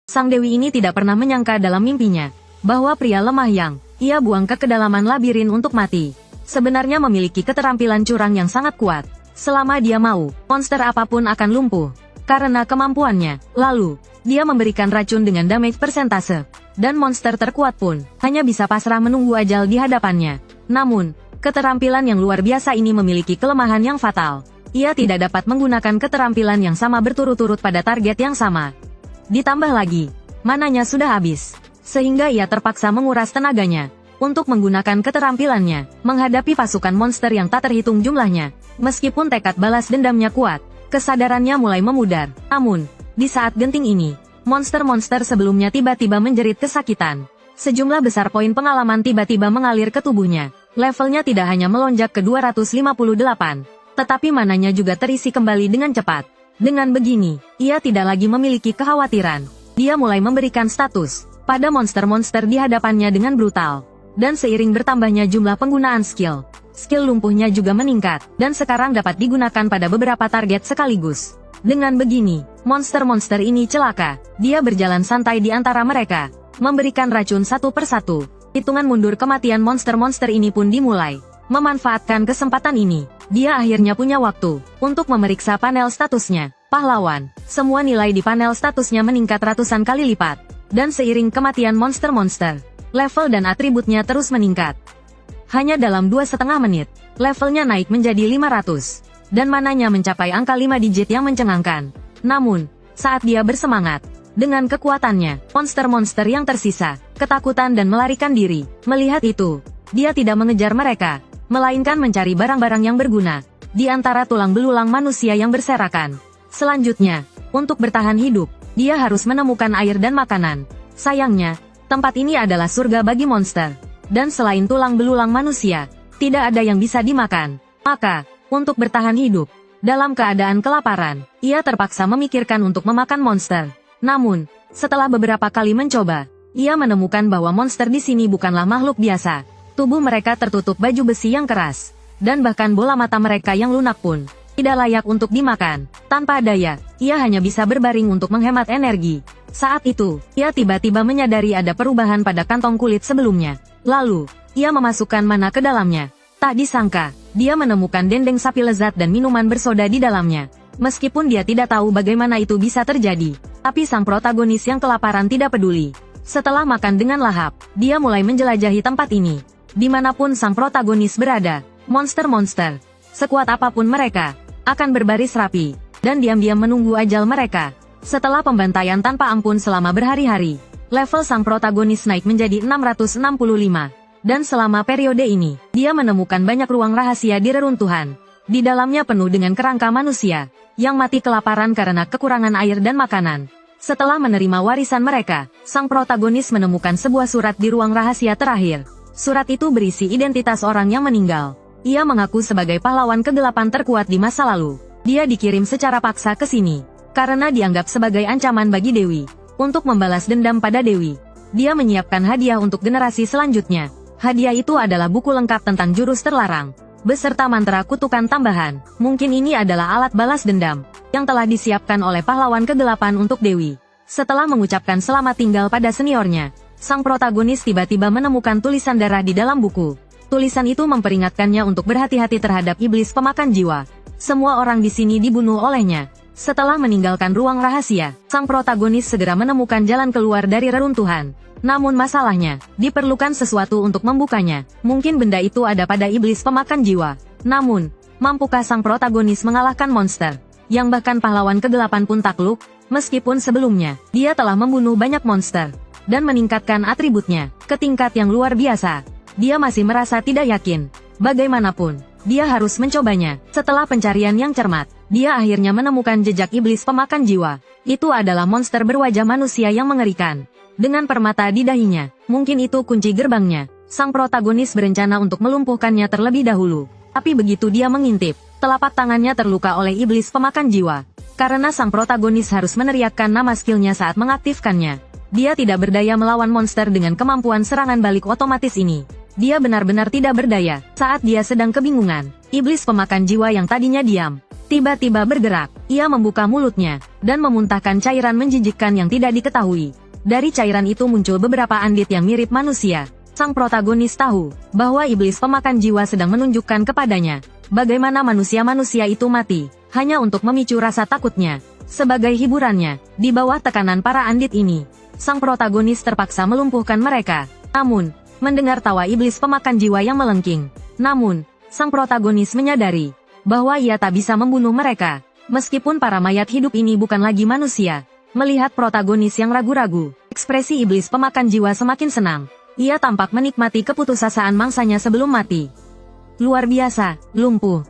Sang Dewi ini tidak pernah menyangka dalam mimpinya bahwa pria lemah yang ia buang ke kedalaman labirin untuk mati sebenarnya memiliki keterampilan curang yang sangat kuat. Selama dia mau, monster apapun akan lumpuh karena kemampuannya. Lalu, dia memberikan racun dengan damage persentase, dan monster terkuat pun hanya bisa pasrah menunggu ajal di hadapannya. Namun, keterampilan yang luar biasa ini memiliki kelemahan yang fatal. Ia tidak dapat menggunakan keterampilan yang sama berturut-turut pada target yang sama. Ditambah lagi, mananya sudah habis, sehingga ia terpaksa menguras tenaganya untuk menggunakan keterampilannya menghadapi pasukan monster yang tak terhitung jumlahnya. Meskipun tekad balas dendamnya kuat, kesadarannya mulai memudar. Namun, di saat genting ini, monster-monster sebelumnya tiba-tiba menjerit kesakitan. Sejumlah besar poin pengalaman tiba-tiba mengalir ke tubuhnya. Levelnya tidak hanya melonjak ke 258, tetapi mananya juga terisi kembali dengan cepat. Dengan begini, ia tidak lagi memiliki kekhawatiran. Dia mulai memberikan status pada monster-monster di hadapannya dengan brutal. Dan seiring bertambahnya jumlah penggunaan skill lumpuhnya juga meningkat, dan sekarang dapat digunakan pada beberapa target sekaligus. Dengan begini, monster-monster ini celaka. Dia berjalan santai di antara mereka, memberikan racun satu persatu. Hitungan mundur kematian monster-monster ini pun dimulai. Memanfaatkan kesempatan ini, dia akhirnya punya waktu untuk memeriksa panel statusnya. Pahlawan, semua nilai di panel statusnya meningkat ratusan kali lipat. Dan seiring kematian monster-monster, level dan atributnya terus meningkat. Hanya dalam 2,5 menit, levelnya naik menjadi 500. Dan mananya mencapai angka 5 digit yang mencengangkan. Namun, saat dia bersemangat, dengan kekuatannya, monster-monster yang tersisa ketakutan dan melarikan diri. Melihat itu, dia tidak mengejar mereka, melainkan mencari barang-barang yang berguna di antara tulang belulang manusia yang berserakan. Selanjutnya, untuk bertahan hidup, dia harus menemukan air dan makanan. Sayangnya, tempat ini adalah surga bagi monster. Dan selain tulang belulang manusia, tidak ada yang bisa dimakan. Maka, untuk bertahan hidup dalam keadaan kelaparan, ia terpaksa memikirkan untuk memakan monster. Namun, setelah beberapa kali mencoba, ia menemukan bahwa monster di sini bukanlah makhluk biasa. Tubuh mereka tertutup baju besi yang keras, dan bahkan bola mata mereka yang lunak pun tidak layak untuk dimakan. Tanpa daya, ia hanya bisa berbaring untuk menghemat energi. Saat itu, ia tiba-tiba menyadari ada perubahan pada kantong kulit sebelumnya. Lalu, ia memasukkan mana ke dalamnya. Tak disangka, dia menemukan dendeng sapi lezat dan minuman bersoda di dalamnya. Meskipun dia tidak tahu bagaimana itu bisa terjadi, tapi sang protagonis yang kelaparan tidak peduli. Setelah makan dengan lahap, dia mulai menjelajahi tempat ini. Dimanapun sang protagonis berada, monster-monster, sekuat apapun mereka, akan berbaris rapi, dan diam-diam menunggu ajal mereka. Setelah pembantaian tanpa ampun selama berhari-hari, level sang protagonis naik menjadi 665. Dan selama periode ini, dia menemukan banyak ruang rahasia di reruntuhan. Di dalamnya penuh dengan kerangka manusia, yang mati kelaparan karena kekurangan air dan makanan. Setelah menerima warisan mereka, sang protagonis menemukan sebuah surat di ruang rahasia terakhir. Surat itu berisi identitas orang yang meninggal. Ia mengaku sebagai pahlawan kegelapan terkuat di masa lalu. Dia dikirim secara paksa ke sini, karena dianggap sebagai ancaman bagi Dewi. Untuk membalas dendam pada Dewi, dia menyiapkan hadiah untuk generasi selanjutnya. Hadiah itu adalah buku lengkap tentang jurus terlarang, beserta mantra kutukan tambahan. Mungkin ini adalah alat balas dendam yang telah disiapkan oleh pahlawan kegelapan untuk Dewi. Setelah mengucapkan selamat tinggal pada seniornya, sang protagonis tiba-tiba menemukan tulisan darah di dalam buku. Tulisan itu memperingatkannya untuk berhati-hati terhadap iblis pemakan jiwa. Semua orang di sini dibunuh olehnya. Setelah meninggalkan ruang rahasia, sang protagonis segera menemukan jalan keluar dari reruntuhan. Namun masalahnya, diperlukan sesuatu untuk membukanya. Mungkin benda itu ada pada iblis pemakan jiwa. Namun, mampukah sang protagonis mengalahkan monster, yang bahkan pahlawan kegelapan pun takluk? Meskipun sebelumnya, dia telah membunuh banyak monster, dan meningkatkan atributnya ke tingkat yang luar biasa. Dia masih merasa tidak yakin. Bagaimanapun, dia harus mencobanya. Setelah pencarian yang cermat, dia akhirnya menemukan jejak iblis pemakan jiwa. Itu adalah monster berwajah manusia yang mengerikan, dengan permata di dahinya. Mungkin itu kunci gerbangnya. Sang protagonis berencana untuk melumpuhkannya terlebih dahulu. Tapi begitu dia mengintip, telapak tangannya terluka oleh iblis pemakan jiwa. Karena sang protagonis harus meneriakkan nama skillnya saat mengaktifkannya. Dia tidak berdaya melawan monster dengan kemampuan serangan balik otomatis ini. Dia benar-benar tidak berdaya. Saat dia sedang kebingungan, iblis pemakan jiwa yang tadinya diam, Tiba-tiba bergerak, ia membuka mulutnya, dan memuntahkan cairan menjijikkan yang tidak diketahui. Dari cairan itu muncul beberapa andit yang mirip manusia. Sang protagonis tahu, bahwa iblis pemakan jiwa sedang menunjukkan kepadanya, bagaimana manusia-manusia itu mati, hanya untuk memicu rasa takutnya. Sebagai hiburannya, di bawah tekanan para andit ini, sang protagonis terpaksa melumpuhkan mereka. Namun, mendengar tawa iblis pemakan jiwa yang melengking, sang protagonis menyadari bahwa ia tak bisa membunuh mereka. Meskipun para mayat hidup ini bukan lagi manusia. Melihat protagonis yang ragu-ragu, ekspresi iblis pemakan jiwa semakin senang. Ia tampak menikmati keputusasaan mangsanya sebelum mati. Luar biasa, lumpuh.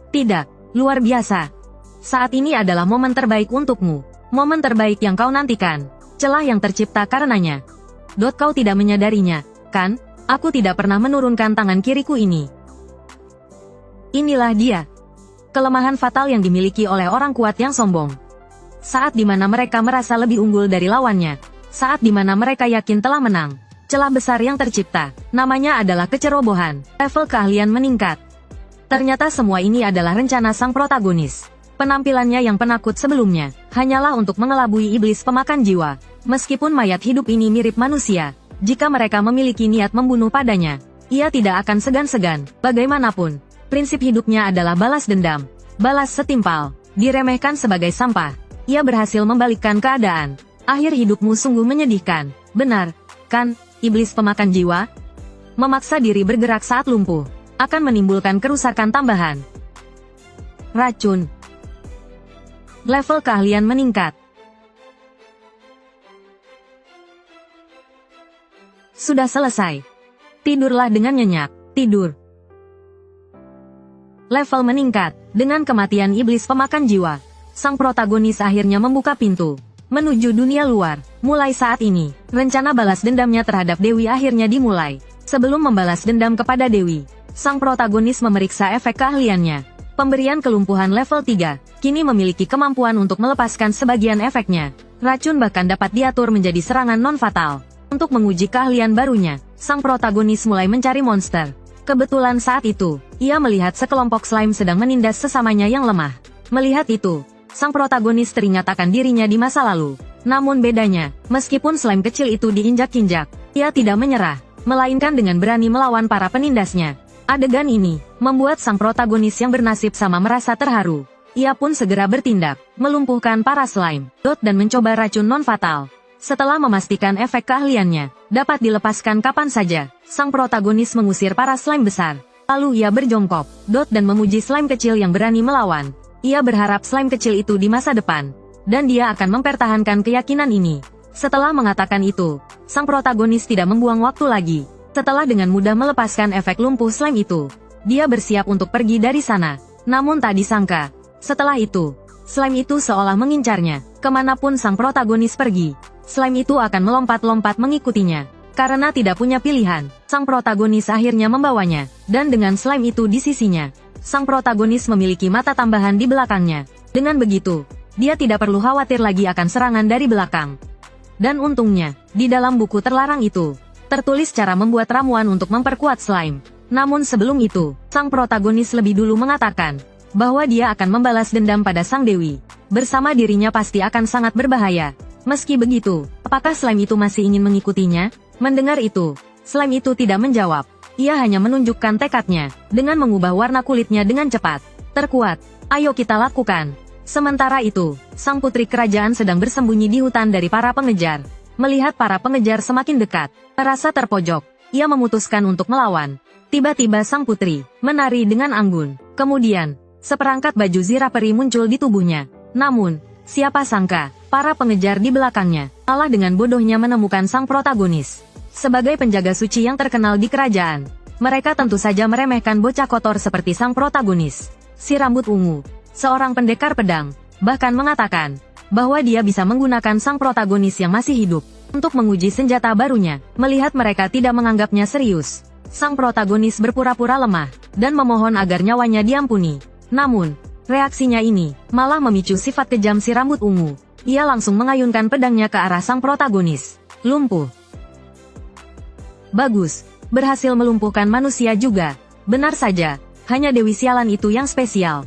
Tidak, luar biasa. Saat ini adalah momen terbaik untukmu. Momen terbaik yang kau nantikan. Celah yang tercipta karenanya. Kau tidak menyadarinya, kan? Aku tidak pernah menurunkan tangan kiriku ini. Inilah dia. Kelemahan fatal yang dimiliki oleh orang kuat yang sombong. Saat dimana mereka merasa lebih unggul dari lawannya. Saat dimana mereka yakin telah menang. Celah besar yang tercipta, namanya adalah kecerobohan. Level keahlian meningkat. Ternyata semua ini adalah rencana sang protagonis. Penampilannya yang penakut sebelumnya, hanyalah untuk mengelabui iblis pemakan jiwa. Meskipun mayat hidup ini mirip manusia, jika mereka memiliki niat membunuh padanya, ia tidak akan segan-segan. Bagaimanapun, prinsip hidupnya adalah balas dendam. Balas setimpal, diremehkan sebagai sampah. Ia berhasil membalikkan keadaan. Akhir hidupmu sungguh menyedihkan. Benar, kan, iblis pemakan jiwa? Memaksa diri bergerak saat lumpuh, akan menimbulkan kerusakan tambahan. Racun. Level keahlian meningkat. Sudah selesai. Tidurlah dengan nyenyak. Tidur. Level meningkat. Dengan kematian iblis pemakan jiwa, sang protagonis akhirnya membuka pintu menuju dunia luar. Mulai saat ini, rencana balas dendamnya terhadap Dewi akhirnya dimulai. Sebelum membalas dendam kepada Dewi, sang protagonis memeriksa efek keahliannya. Pemberian kelumpuhan level 3, kini memiliki kemampuan untuk melepaskan sebagian efeknya. Racun bahkan dapat diatur menjadi serangan non-fatal. Untuk menguji keahlian barunya, sang protagonis mulai mencari monster. Kebetulan saat itu, ia melihat sekelompok slime sedang menindas sesamanya yang lemah. Melihat itu, sang protagonis teringat akan dirinya di masa lalu. Namun bedanya, meskipun slime kecil itu diinjak-injak, ia tidak menyerah, melainkan dengan berani melawan para penindasnya. Adegan ini membuat sang protagonis yang bernasib sama merasa terharu. Ia pun segera bertindak, melumpuhkan para slime, dan mencoba racun non-fatal. Setelah memastikan efek keahliannya dapat dilepaskan kapan saja, sang protagonis mengusir para slime besar. Lalu ia berjongkok, dan memuji slime kecil yang berani melawan. Ia berharap slime kecil itu di masa depan, dan dia akan mempertahankan keyakinan ini. Setelah mengatakan itu, sang protagonis tidak membuang waktu lagi. Setelah dengan mudah melepaskan efek lumpuh slime itu, dia bersiap untuk pergi dari sana. Namun tak disangka, setelah itu, slime itu seolah mengincarnya. Kemanapun sang protagonis pergi, slime itu akan melompat-lompat mengikutinya. Karena tidak punya pilihan, sang protagonis akhirnya membawanya, dan dengan slime itu di sisinya, sang protagonis memiliki mata tambahan di belakangnya. Dengan begitu, dia tidak perlu khawatir lagi akan serangan dari belakang. Dan untungnya, di dalam buku terlarang itu, tertulis cara membuat ramuan untuk memperkuat slime. Namun sebelum itu, sang protagonis lebih dulu mengatakan bahwa dia akan membalas dendam pada sang dewi. Bersama dirinya pasti akan sangat berbahaya. Meski begitu, apakah slime itu masih ingin mengikutinya? Mendengar itu, slime itu tidak menjawab. Ia hanya menunjukkan tekadnya dengan mengubah warna kulitnya dengan cepat. Terkuat, ayo kita lakukan. Sementara itu, sang putri kerajaan sedang bersembunyi di hutan dari para pengejar. Melihat para pengejar semakin dekat, merasa terpojok, ia memutuskan untuk melawan. Tiba-tiba sang putri menari dengan anggun. Kemudian, seperangkat baju zirah peri muncul di tubuhnya. Namun, siapa sangka, para pengejar di belakangnya malah dengan bodohnya menemukan sang protagonis. Sebagai penjaga suci yang terkenal di kerajaan, mereka tentu saja meremehkan bocah kotor seperti sang protagonis. Si rambut ungu, seorang pendekar pedang, bahkan mengatakan bahwa dia bisa menggunakan sang protagonis yang masih hidup untuk menguji senjata barunya. Melihat mereka tidak menganggapnya serius, sang protagonis berpura-pura lemah dan memohon agar nyawanya diampuni. Namun, reaksinya ini malah memicu sifat kejam si rambut ungu. Ia langsung mengayunkan pedangnya ke arah sang protagonis. Lumpuh. Bagus, berhasil melumpuhkan manusia juga. Benar saja, hanya Dewi Sialan itu yang spesial.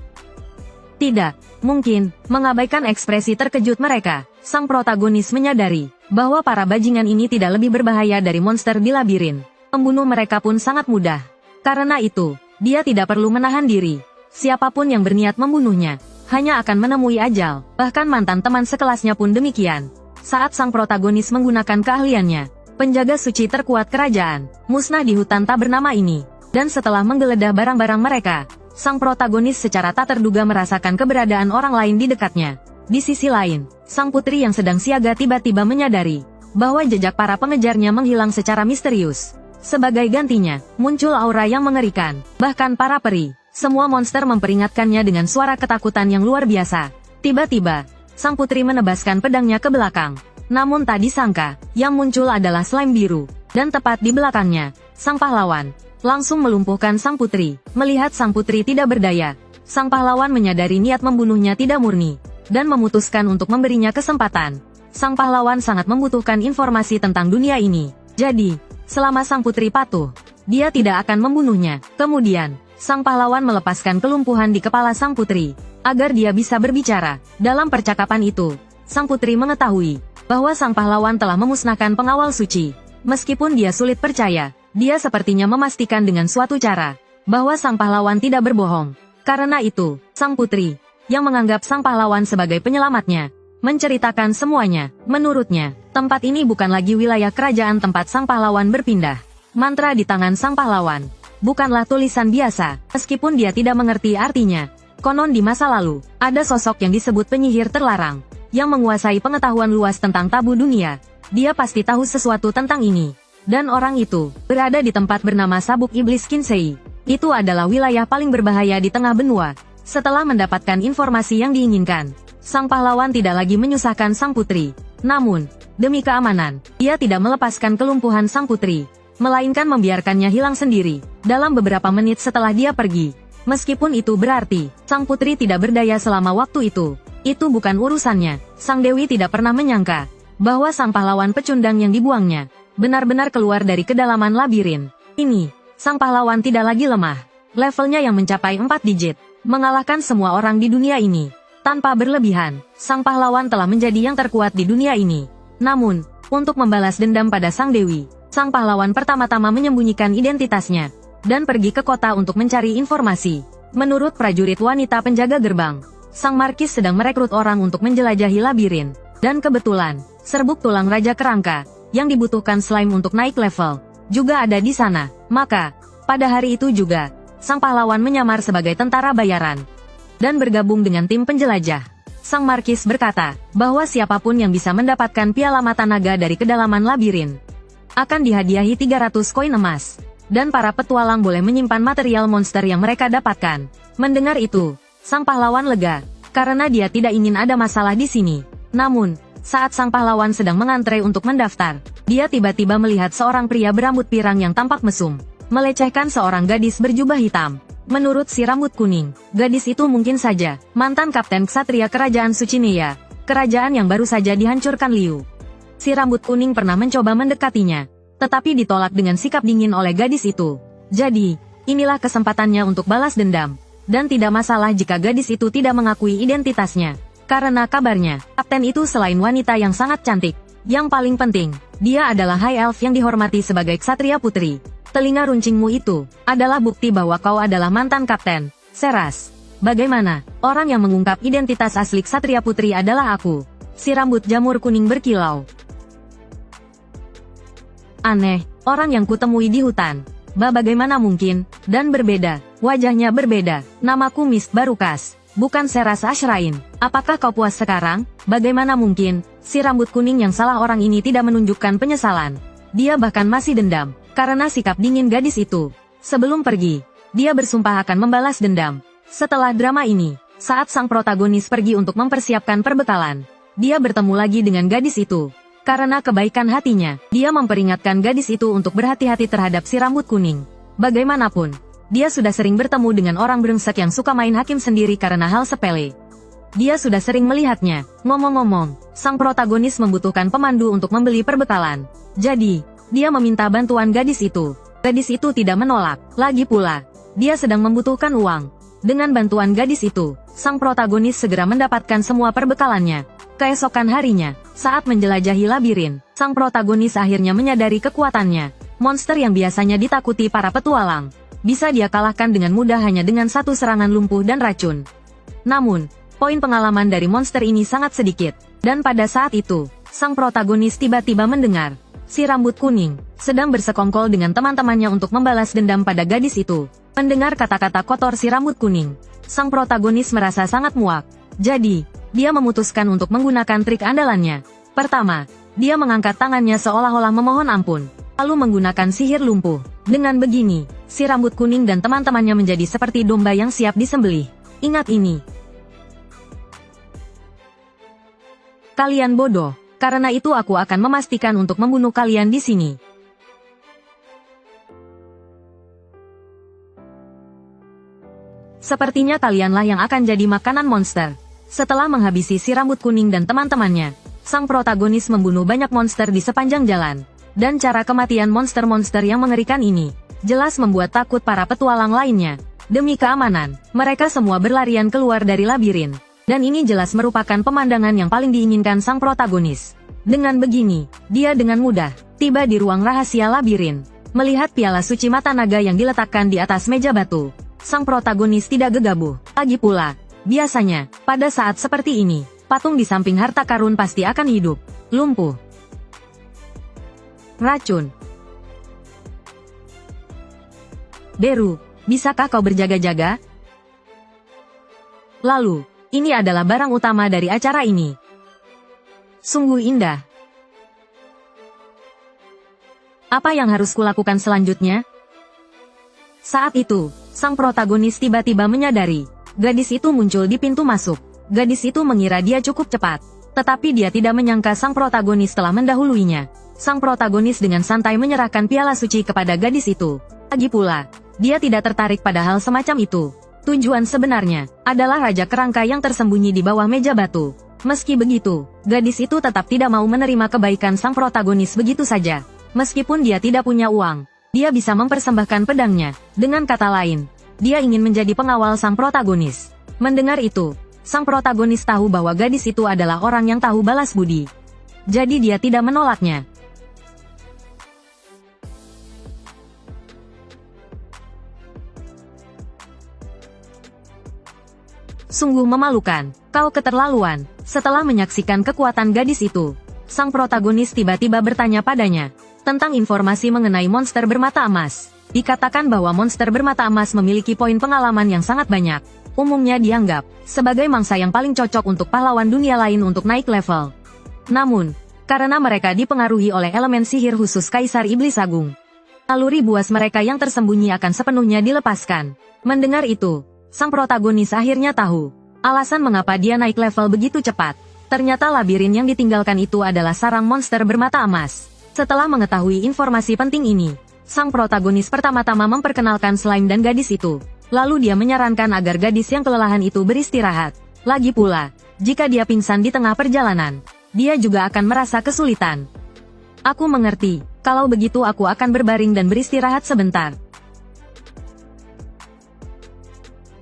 Tidak, mungkin, mengabaikan ekspresi terkejut mereka. Sang protagonis menyadari bahwa para bajingan ini tidak lebih berbahaya dari monster di labirin. Membunuh mereka pun sangat mudah. Karena itu, dia tidak perlu menahan diri. Siapapun yang berniat membunuhnya, hanya akan menemui ajal. Bahkan mantan teman sekelasnya pun demikian. Saat sang protagonis menggunakan keahliannya, penjaga suci terkuat kerajaan, musnah di hutan tak bernama ini. Dan setelah menggeledah barang-barang mereka, sang protagonis secara tak terduga merasakan keberadaan orang lain di dekatnya. Di sisi lain, sang putri yang sedang siaga tiba-tiba menyadari bahwa jejak para pengejarnya menghilang secara misterius. Sebagai gantinya, muncul aura yang mengerikan. Bahkan para peri, semua monster memperingatkannya dengan suara ketakutan yang luar biasa. Tiba-tiba, sang putri menebaskan pedangnya ke belakang. Namun tak disangka, yang muncul adalah slime biru. Dan tepat di belakangnya, sang pahlawan langsung melumpuhkan sang putri. Melihat sang putri tidak berdaya, sang pahlawan menyadari niat membunuhnya tidak murni, dan memutuskan untuk memberinya kesempatan. Sang pahlawan sangat membutuhkan informasi tentang dunia ini. Jadi, selama sang putri patuh, dia tidak akan membunuhnya. Kemudian, sang pahlawan melepaskan kelumpuhan di kepala sang putri, agar dia bisa berbicara. Dalam percakapan itu, sang putri mengetahui bahwa sang pahlawan telah memusnahkan pengawal suci. Meskipun dia sulit percaya, dia sepertinya memastikan dengan suatu cara bahwa sang pahlawan tidak berbohong. Karena itu, sang putri, yang menganggap sang pahlawan sebagai penyelamatnya, menceritakan semuanya. Menurutnya, tempat ini bukan lagi wilayah kerajaan tempat sang pahlawan berpindah. Mantra di tangan sang pahlawan bukanlah tulisan biasa, meskipun dia tidak mengerti artinya. Konon di masa lalu, ada sosok yang disebut penyihir terlarang, yang menguasai pengetahuan luas tentang tabu dunia. Dia pasti tahu sesuatu tentang ini. Dan orang itu berada di tempat bernama Sabuk Iblis Kinsei. Itu adalah wilayah paling berbahaya di tengah benua. Setelah mendapatkan informasi yang diinginkan, sang pahlawan tidak lagi menyusahkan sang putri. Namun, demi keamanan, dia tidak melepaskan kelumpuhan sang putri, melainkan membiarkannya hilang sendiri. Dalam beberapa menit setelah dia pergi, meskipun itu berarti sang putri tidak berdaya selama waktu itu bukan urusannya. Sang dewi tidak pernah menyangka bahwa sang pahlawan pecundang yang dibuangnya benar-benar keluar dari kedalaman labirin. Ini, sang pahlawan tidak lagi lemah. Levelnya yang mencapai 4 digit, mengalahkan semua orang di dunia ini. Tanpa berlebihan, sang pahlawan telah menjadi yang terkuat di dunia ini. Namun, untuk membalas dendam pada sang dewi, sang pahlawan pertama-tama menyembunyikan identitasnya, dan pergi ke kota untuk mencari informasi. Menurut prajurit wanita penjaga gerbang, sang markis sedang merekrut orang untuk menjelajahi labirin. Dan kebetulan, serbuk tulang raja kerangka, yang dibutuhkan slime untuk naik level, juga ada di sana. Maka, pada hari itu juga, sang pahlawan menyamar sebagai tentara bayaran, dan bergabung dengan tim penjelajah. Sang markis berkata, bahwa siapapun yang bisa mendapatkan piala mata naga dari kedalaman labirin, akan dihadiahi 300 koin emas. Dan para petualang boleh menyimpan material monster yang mereka dapatkan. Mendengar itu, sang pahlawan lega, karena dia tidak ingin ada masalah di sini. Namun, saat sang pahlawan sedang mengantre untuk mendaftar, dia tiba-tiba melihat seorang pria berambut pirang yang tampak mesum, melecehkan seorang gadis berjubah hitam. Menurut si rambut kuning, gadis itu mungkin saja mantan kapten ksatria kerajaan Sucineya, kerajaan yang baru saja dihancurkan Liu. Si rambut kuning pernah mencoba mendekatinya, tetapi ditolak dengan sikap dingin oleh gadis itu. Jadi, inilah kesempatannya untuk balas dendam. Dan tidak masalah jika gadis itu tidak mengakui identitasnya. Karena kabarnya, kapten itu selain wanita yang sangat cantik, yang paling penting, dia adalah High Elf yang dihormati sebagai ksatria putri. Telinga runcingmu itu adalah bukti bahwa kau adalah mantan kapten, Seras. Bagaimana? Orang yang mengungkap identitas asli ksatria putri adalah aku. Si rambut jamur kuning berkilau. Aneh, orang yang kutemui di hutan. Bagaimana mungkin? Dan berbeda, wajahnya berbeda. Namaku Miss Barukas, bukan Seras Ashrain. Apakah kau puas sekarang? Bagaimana mungkin? Si rambut kuning yang salah orang ini tidak menunjukkan penyesalan. Dia bahkan masih dendam, karena sikap dingin gadis itu. Sebelum pergi, dia bersumpah akan membalas dendam. Setelah drama ini, saat sang protagonis pergi untuk mempersiapkan perbekalan, dia bertemu lagi dengan gadis itu. Karena kebaikan hatinya, dia memperingatkan gadis itu untuk berhati-hati terhadap si rambut kuning. Bagaimanapun, dia sudah sering bertemu dengan orang brengsek yang suka main hakim sendiri karena hal sepele. Dia sudah sering melihatnya. Ngomong-ngomong, sang protagonis membutuhkan pemandu untuk membeli perbekalan. Jadi, dia meminta bantuan gadis itu. Gadis itu tidak menolak. Lagi pula, dia sedang membutuhkan uang. Dengan bantuan gadis itu, sang protagonis segera mendapatkan semua perbekalannya. Keesokan harinya, saat menjelajahi labirin, sang protagonis akhirnya menyadari kekuatannya. Monster yang biasanya ditakuti para petualang, bisa dia kalahkan dengan mudah hanya dengan satu serangan lumpuh dan racun. Namun, poin pengalaman dari monster ini sangat sedikit. Dan pada saat itu, sang protagonis tiba-tiba mendengar si rambut kuning sedang bersekongkol dengan teman-temannya untuk membalas dendam pada gadis itu. Mendengar kata-kata kotor si rambut kuning, sang protagonis merasa sangat muak. Jadi, dia memutuskan untuk menggunakan trik andalannya. Pertama, dia mengangkat tangannya seolah-olah memohon ampun, lalu menggunakan sihir lumpuh. Dengan begini, si rambut kuning dan teman-temannya menjadi seperti domba yang siap disembelih. Ingat ini. Kalian bodoh, karena itu aku akan memastikan untuk membunuh kalian di sini. Sepertinya kalianlah yang akan jadi makanan monster. Setelah menghabisi si rambut kuning dan teman-temannya, sang protagonis membunuh banyak monster di sepanjang jalan. Dan cara kematian monster-monster yang mengerikan ini, jelas membuat takut para petualang lainnya. Demi keamanan, mereka semua berlarian keluar dari labirin. Dan ini jelas merupakan pemandangan yang paling diinginkan sang protagonis. Dengan begini, dia dengan mudah tiba di ruang rahasia labirin. Melihat piala suci mata naga yang diletakkan di atas meja batu, sang protagonis tidak gegabah. Lagi pula, biasanya, pada saat seperti ini, patung di samping harta karun pasti akan hidup. Lumpuh. Racun. Beru, bisakah kau berjaga-jaga? Lalu, ini adalah barang utama dari acara ini. Sungguh indah. Apa yang harus kulakukan selanjutnya? Saat itu, sang protagonis tiba-tiba menyadari, gadis itu muncul di pintu masuk. Gadis itu mengira dia cukup cepat, tetapi dia tidak menyangka sang protagonis telah mendahuluinya. Sang protagonis dengan santai menyerahkan piala suci kepada gadis itu. Lagi pula, dia tidak tertarik pada hal semacam itu. Tujuan sebenarnya adalah Raja Kerangka yang tersembunyi di bawah meja batu. Meski begitu, gadis itu tetap tidak mau menerima kebaikan sang protagonis begitu saja. Meskipun dia tidak punya uang, dia bisa mempersembahkan pedangnya. Dengan kata lain, dia ingin menjadi pengawal sang protagonis. Mendengar itu, sang protagonis tahu bahwa gadis itu adalah orang yang tahu balas budi. Jadi dia tidak menolaknya. Sungguh memalukan, kau keterlaluan. Setelah menyaksikan kekuatan gadis itu, sang protagonis tiba-tiba bertanya padanya tentang informasi mengenai monster bermata emas. Dikatakan bahwa monster bermata emas memiliki poin pengalaman yang sangat banyak. Umumnya dianggap sebagai mangsa yang paling cocok untuk pahlawan dunia lain untuk naik level. Namun, karena mereka dipengaruhi oleh elemen sihir khusus Kaisar Iblis Agung, naluri buas mereka yang tersembunyi akan sepenuhnya dilepaskan. Mendengar itu, sang protagonis akhirnya tahu alasan mengapa dia naik level begitu cepat. Ternyata labirin yang ditinggalkan itu adalah sarang monster bermata emas. Setelah mengetahui informasi penting ini, sang protagonis pertama-tama memperkenalkan slime dan gadis itu. Lalu dia menyarankan agar gadis yang kelelahan itu beristirahat. Lagi pula, jika dia pingsan di tengah perjalanan, dia juga akan merasa kesulitan. Aku mengerti, kalau begitu aku akan berbaring dan beristirahat sebentar.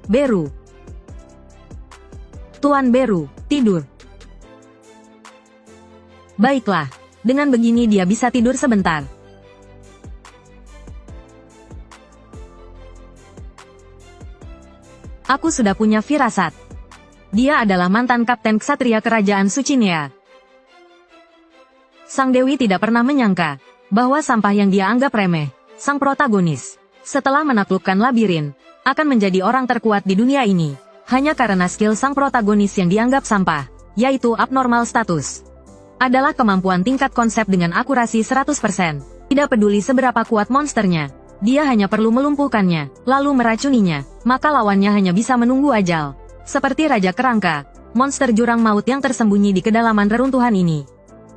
Beru. Tuan Beru, tidur. Baiklah, dengan begini dia bisa tidur sebentar. Aku sudah punya firasat. Dia adalah mantan kapten ksatria kerajaan Sucinea. Sang Dewi tidak pernah menyangka bahwa sampah yang dia anggap remeh, sang protagonis, setelah menaklukkan labirin, akan menjadi orang terkuat di dunia ini, hanya karena skill sang protagonis yang dianggap sampah, yaitu abnormal status. Adalah kemampuan tingkat konsep dengan akurasi 100%. Tidak peduli seberapa kuat monsternya, dia hanya perlu melumpuhkannya, lalu meracuninya, maka lawannya hanya bisa menunggu ajal. Seperti Raja Kerangka, monster jurang maut yang tersembunyi di kedalaman reruntuhan ini.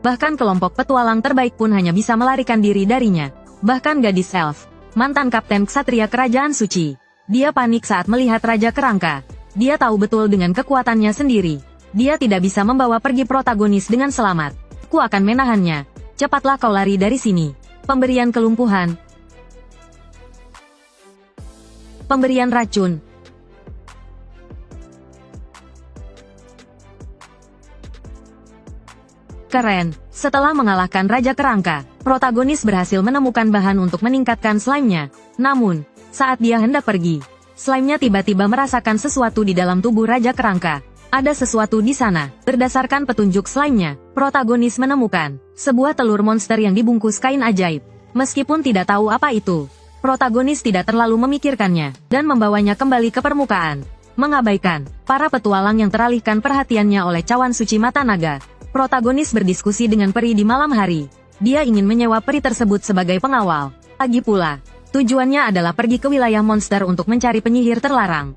Bahkan kelompok petualang terbaik pun hanya bisa melarikan diri darinya. Bahkan gadis elf, mantan kapten ksatria kerajaan suci, dia panik saat melihat Raja Kerangka. Dia tahu betul dengan kekuatannya sendiri, dia tidak bisa membawa pergi protagonis dengan selamat. Aku akan menahannya. Cepatlah kau lari dari sini. Pemberian kelumpuhan. Pemberian racun. Keren, setelah mengalahkan Raja Kerangka, protagonis berhasil menemukan bahan untuk meningkatkan slime-nya. Namun, saat dia hendak pergi, slime-nya tiba-tiba merasakan sesuatu di dalam tubuh Raja Kerangka. Ada sesuatu di sana. Berdasarkan petunjuk slime-nya, protagonis menemukan sebuah telur monster yang dibungkus kain ajaib. Meskipun tidak tahu apa itu, protagonis tidak terlalu memikirkannya, dan membawanya kembali ke permukaan. Mengabaikan para petualang yang teralihkan perhatiannya oleh cawan suci mata naga. Protagonis berdiskusi dengan peri di malam hari. Dia ingin menyewa peri tersebut sebagai pengawal. Lagi pula, tujuannya adalah pergi ke wilayah monster untuk mencari penyihir terlarang.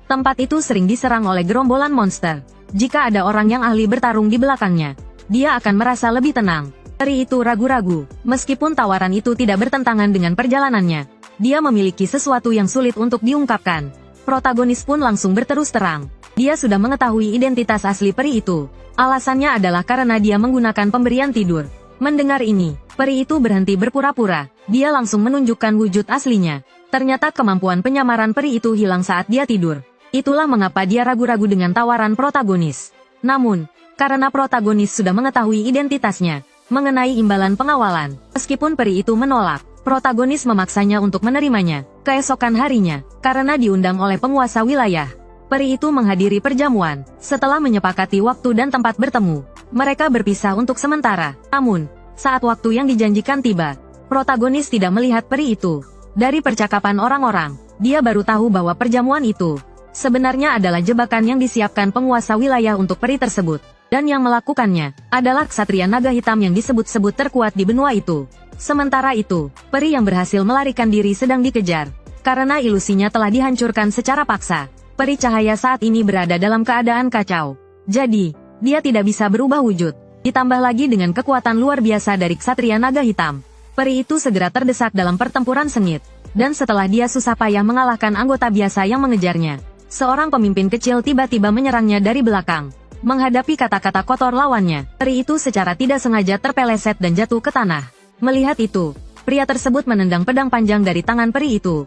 Tempat itu sering diserang oleh gerombolan monster. Jika ada orang yang ahli bertarung di belakangnya, dia akan merasa lebih tenang. Peri itu ragu-ragu, meskipun tawaran itu tidak bertentangan dengan perjalanannya. Dia memiliki sesuatu yang sulit untuk diungkapkan. Protagonis pun langsung berterus terang. Dia sudah mengetahui identitas asli peri itu. Alasannya adalah karena dia menggunakan pemberian tidur. Mendengar ini, peri itu berhenti berpura-pura. Dia langsung menunjukkan wujud aslinya. Ternyata kemampuan penyamaran peri itu hilang saat dia tidur. Itulah mengapa dia ragu-ragu dengan tawaran protagonis. Namun, karena protagonis sudah mengetahui identitasnya, mengenai imbalan pengawalan, meskipun peri itu menolak, protagonis memaksanya untuk menerimanya. Keesokan harinya, karena diundang oleh penguasa wilayah, peri itu menghadiri perjamuan. Setelah menyepakati waktu dan tempat bertemu, mereka berpisah untuk sementara. Namun, saat waktu yang dijanjikan tiba, protagonis tidak melihat peri itu. Dari percakapan orang-orang, dia baru tahu bahwa perjamuan itu sebenarnya adalah jebakan yang disiapkan penguasa wilayah untuk peri tersebut. Dan yang melakukannya adalah ksatria naga hitam yang disebut-sebut terkuat di benua itu. Sementara itu, peri yang berhasil melarikan diri sedang dikejar. Karena ilusinya telah dihancurkan secara paksa, peri cahaya saat ini berada dalam keadaan kacau. Jadi, dia tidak bisa berubah wujud. Ditambah lagi dengan kekuatan luar biasa dari ksatria naga hitam, peri itu segera terdesak dalam pertempuran sengit. Dan setelah dia susah payah mengalahkan anggota biasa yang mengejarnya, seorang pemimpin kecil tiba-tiba menyerangnya dari belakang. Menghadapi kata-kata kotor lawannya, peri itu secara tidak sengaja terpeleset dan jatuh ke tanah. Melihat itu, pria tersebut menendang pedang panjang dari tangan peri itu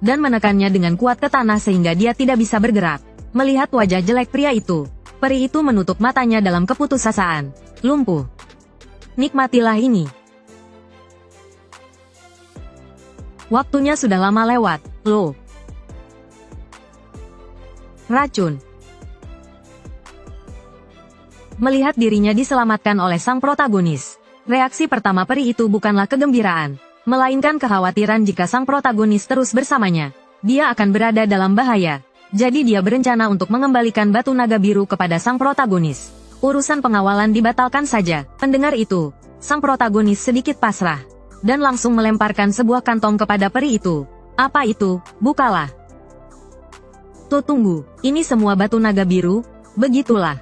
dan menekannya dengan kuat ke tanah sehingga dia tidak bisa bergerak. Melihat wajah jelek pria itu, peri itu menutup matanya dalam keputusasaan. Lumpuh. Nikmatilah ini. Waktunya sudah lama lewat, loh. Racun. Melihat dirinya diselamatkan oleh sang protagonis, reaksi pertama peri itu bukanlah kegembiraan, melainkan kekhawatiran jika sang protagonis terus bersamanya, dia akan berada dalam bahaya. Jadi dia berencana untuk mengembalikan batu naga biru kepada sang protagonis. Urusan pengawalan dibatalkan saja. Mendengar itu, sang protagonis sedikit pasrah, dan langsung melemparkan sebuah kantong kepada peri itu. Apa itu? Bukalah. Tuh tunggu, ini semua batu naga biru? Begitulah.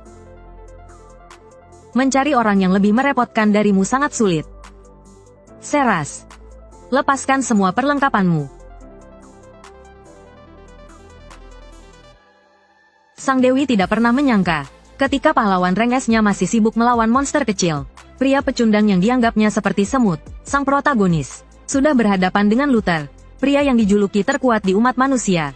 Mencari orang yang lebih merepotkan darimu sangat sulit. Seras. Lepaskan semua perlengkapanmu. Sang Dewi tidak pernah menyangka, ketika pahlawan rengesnya masih sibuk melawan monster kecil, pria pecundang yang dianggapnya seperti semut, sang protagonis, sudah berhadapan dengan Luther, pria yang dijuluki terkuat di umat manusia.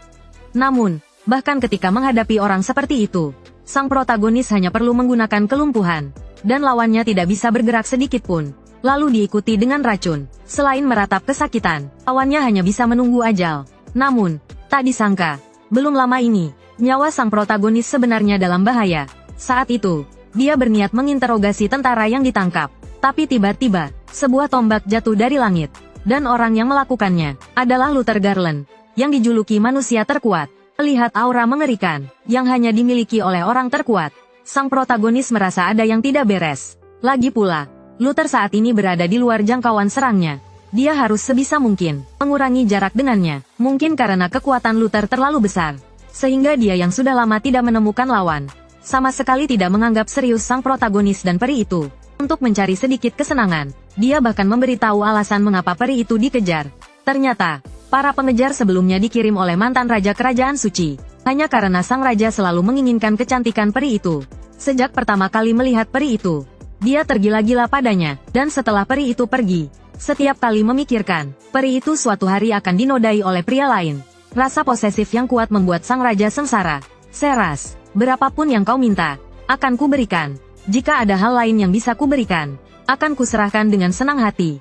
Namun, bahkan ketika menghadapi orang seperti itu, sang protagonis hanya perlu menggunakan kelumpuhan, dan lawannya tidak bisa bergerak sedikit pun. Lalu diikuti dengan racun. Selain meratap kesakitan, lawannya hanya bisa menunggu ajal. Namun, tak disangka, belum lama ini, nyawa sang protagonis sebenarnya dalam bahaya. Saat itu, dia berniat menginterogasi tentara yang ditangkap. Tapi tiba-tiba, sebuah tombak jatuh dari langit. Dan orang yang melakukannya adalah Luther Garland, yang dijuluki manusia terkuat. Melihat aura mengerikan, yang hanya dimiliki oleh orang terkuat, sang protagonis merasa ada yang tidak beres. Lagi pula, Luther saat ini berada di luar jangkauan serangnya. Dia harus sebisa mungkin mengurangi jarak dengannya. Mungkin karena kekuatan Luther terlalu besar, sehingga dia yang sudah lama tidak menemukan lawan, sama sekali tidak menganggap serius sang protagonis dan peri itu. Untuk mencari sedikit kesenangan, dia bahkan memberitahu alasan mengapa peri itu dikejar. Ternyata, para pengejar sebelumnya dikirim oleh mantan raja kerajaan suci, hanya karena sang raja selalu menginginkan kecantikan peri itu. Sejak pertama kali melihat peri itu, dia tergila-gila padanya, dan setelah peri itu pergi, setiap kali memikirkan, peri itu suatu hari akan dinodai oleh pria lain. Rasa posesif yang kuat membuat sang raja sengsara. Seras, berapapun yang kau minta, akan kuberikan. Jika ada hal lain yang bisa kuberikan, akan kuserahkan dengan senang hati.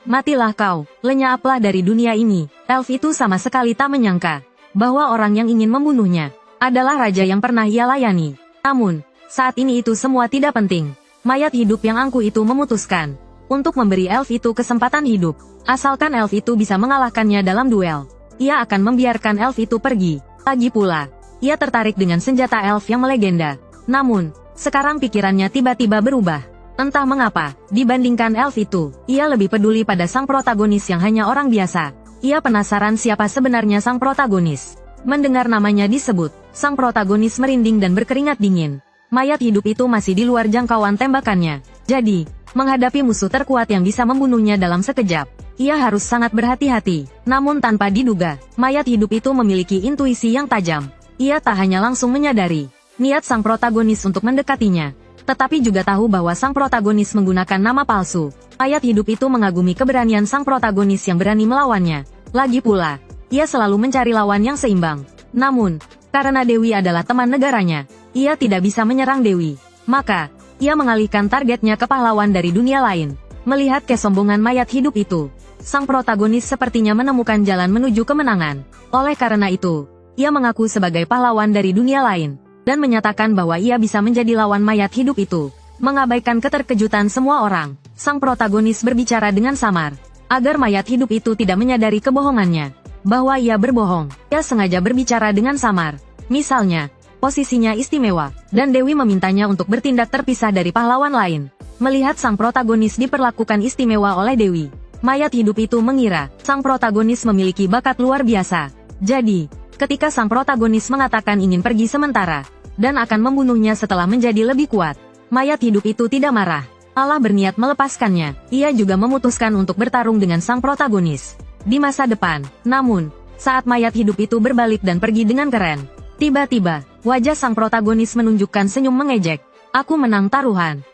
Matilah kau, lenyaplah dari dunia ini. Elf itu sama sekali tak menyangka bahwa orang yang ingin membunuhnya adalah raja yang pernah ia layani. Namun, saat ini itu semua tidak penting. Mayat hidup yang angkuh itu memutuskan untuk memberi elf itu kesempatan hidup. Asalkan elf itu bisa mengalahkannya dalam duel, ia akan membiarkan elf itu pergi. Lagi pula, ia tertarik dengan senjata elf yang melegenda. Namun, sekarang pikirannya tiba-tiba berubah. Entah mengapa, dibandingkan elf itu, ia lebih peduli pada sang protagonis yang hanya orang biasa. Ia penasaran siapa sebenarnya sang protagonis. Mendengar namanya disebut, sang protagonis merinding dan berkeringat dingin. Mayat hidup itu masih di luar jangkauan tembakannya. Jadi, menghadapi musuh terkuat yang bisa membunuhnya dalam sekejap, ia harus sangat berhati-hati. Namun tanpa diduga, mayat hidup itu memiliki intuisi yang tajam. Ia tak hanya langsung menyadari niat sang protagonis untuk mendekatinya, tetapi juga tahu bahwa sang protagonis menggunakan nama palsu. Mayat hidup itu mengagumi keberanian sang protagonis yang berani melawannya. Lagi pula, ia selalu mencari lawan yang seimbang. Namun, karena Dewi adalah teman negaranya, ia tidak bisa menyerang Dewi. Maka, ia mengalihkan targetnya ke pahlawan dari dunia lain. Melihat kesombongan mayat hidup itu, sang protagonis sepertinya menemukan jalan menuju kemenangan. Oleh karena itu, ia mengaku sebagai pahlawan dari dunia lain dan menyatakan bahwa ia bisa menjadi lawan mayat hidup itu. Mengabaikan keterkejutan semua orang, sang protagonis berbicara dengan samar, agar mayat hidup itu tidak menyadari kebohongannya, bahwa ia berbohong. Ia sengaja berbicara dengan samar. Misalnya, posisinya istimewa, dan Dewi memintanya untuk bertindak terpisah dari pahlawan lain. Melihat sang protagonis diperlakukan istimewa oleh Dewi, mayat hidup itu mengira sang protagonis memiliki bakat luar biasa. Jadi, ketika sang protagonis mengatakan ingin pergi sementara, dan akan membunuhnya setelah menjadi lebih kuat, mayat hidup itu tidak marah, malah berniat melepaskannya. Ia juga memutuskan untuk bertarung dengan sang protagonis di masa depan. Namun, saat mayat hidup itu berbalik dan pergi dengan keren, tiba-tiba, wajah sang protagonis menunjukkan senyum mengejek. Aku menang taruhan.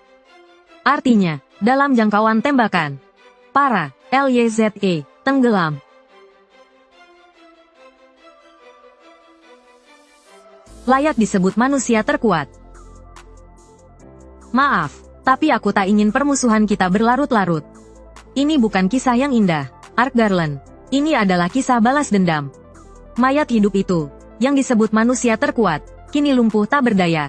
Artinya, dalam jangkauan tembakan, para LYZE tenggelam. Layak disebut manusia terkuat. Maaf, tapi aku tak ingin permusuhan kita berlarut-larut. Ini bukan kisah yang indah, Ark Garland. Ini adalah kisah balas dendam. Mayat hidup itu, yang disebut manusia terkuat, kini lumpuh tak berdaya.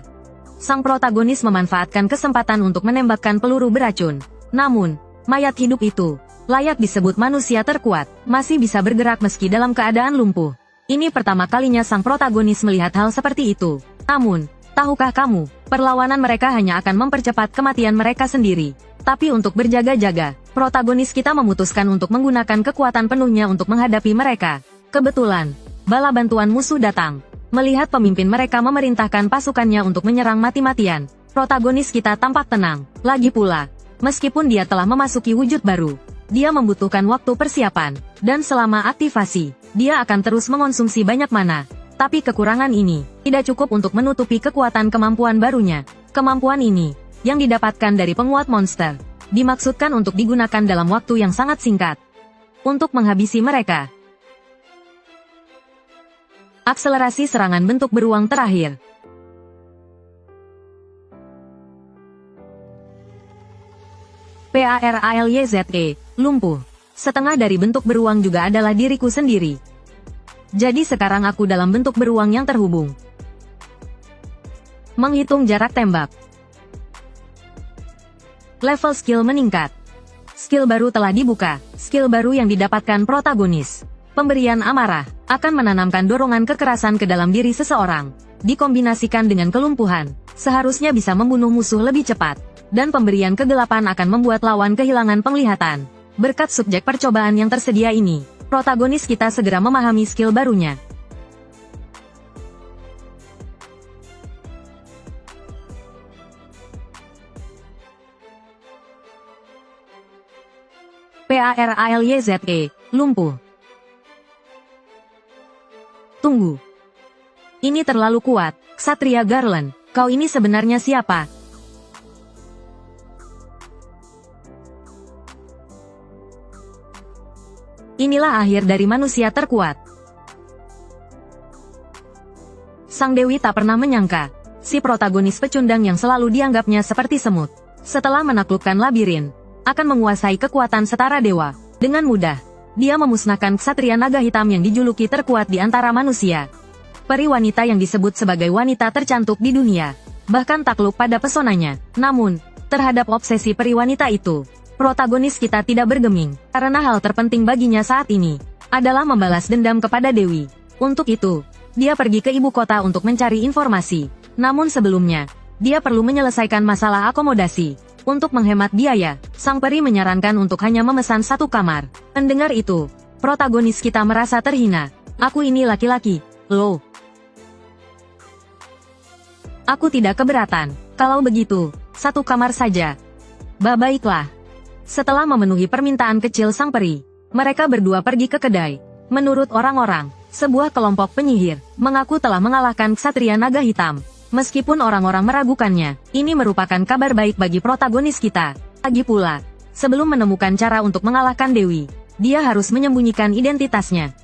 Sang protagonis memanfaatkan kesempatan untuk menembakkan peluru beracun. Namun, mayat hidup itu, layak disebut manusia terkuat, masih bisa bergerak meski dalam keadaan lumpuh. Ini pertama kalinya sang protagonis melihat hal seperti itu. Namun, tahukah kamu, perlawanan mereka hanya akan mempercepat kematian mereka sendiri. Tapi untuk berjaga-jaga, protagonis kita memutuskan untuk menggunakan kekuatan penuhnya untuk menghadapi mereka. Kebetulan, bala bantuan musuh datang. Melihat pemimpin mereka memerintahkan pasukannya untuk menyerang mati-matian, protagonis kita tampak tenang. Lagi pula, meskipun dia telah memasuki wujud baru, dia membutuhkan waktu persiapan, dan selama aktivasi, dia akan terus mengonsumsi banyak mana. Tapi kekurangan ini tidak cukup untuk menutupi kekuatan kemampuan barunya. Kemampuan ini, yang didapatkan dari penguat monster, dimaksudkan untuk digunakan dalam waktu yang sangat singkat untuk menghabisi mereka. Akselerasi serangan bentuk beruang terakhir. PARALYZE, lumpuh. Setengah dari bentuk beruang juga adalah diriku sendiri. Jadi sekarang aku dalam bentuk beruang yang terhubung. Menghitung jarak tembak. Level skill meningkat. Skill baru telah dibuka. Skill baru yang didapatkan protagonis. Pemberian amarah akan menanamkan dorongan kekerasan ke dalam diri seseorang. Dikombinasikan dengan kelumpuhan, seharusnya bisa membunuh musuh lebih cepat. Dan pemberian kegelapan akan membuat lawan kehilangan penglihatan. Berkat subjek percobaan yang tersedia ini, protagonis kita segera memahami skill barunya. PARALYZE, lumpuh. Tunggu. Ini terlalu kuat, Ksatria Garland. Kau ini sebenarnya siapa? Inilah akhir dari manusia terkuat. Sang Dewi tak pernah menyangka, si protagonis pecundang yang selalu dianggapnya seperti semut. Setelah menaklukkan labirin, akan menguasai kekuatan setara dewa. Dengan mudah, dia memusnahkan ksatria naga hitam yang dijuluki terkuat di antara manusia. Peri wanita yang disebut sebagai wanita tercantik di dunia, bahkan takluk pada pesonanya. Namun, terhadap obsesi peri wanita itu, protagonis kita tidak bergeming, karena hal terpenting baginya saat ini adalah membalas dendam kepada Dewi. Untuk itu, dia pergi ke ibu kota untuk mencari informasi. Namun sebelumnya, dia perlu menyelesaikan masalah akomodasi. Untuk menghemat biaya, sang peri menyarankan untuk hanya memesan satu kamar. Mendengar itu, protagonis kita merasa terhina. Aku ini laki-laki, loh. Aku tidak keberatan. Kalau begitu, satu kamar saja. Baiklah. Setelah memenuhi permintaan kecil sang peri, mereka berdua pergi ke kedai. Menurut orang-orang, sebuah kelompok penyihir mengaku telah mengalahkan ksatria naga hitam. Meskipun orang-orang meragukannya, ini merupakan kabar baik bagi protagonis kita. Lagi pula, sebelum menemukan cara untuk mengalahkan Dewi, dia harus menyembunyikan identitasnya.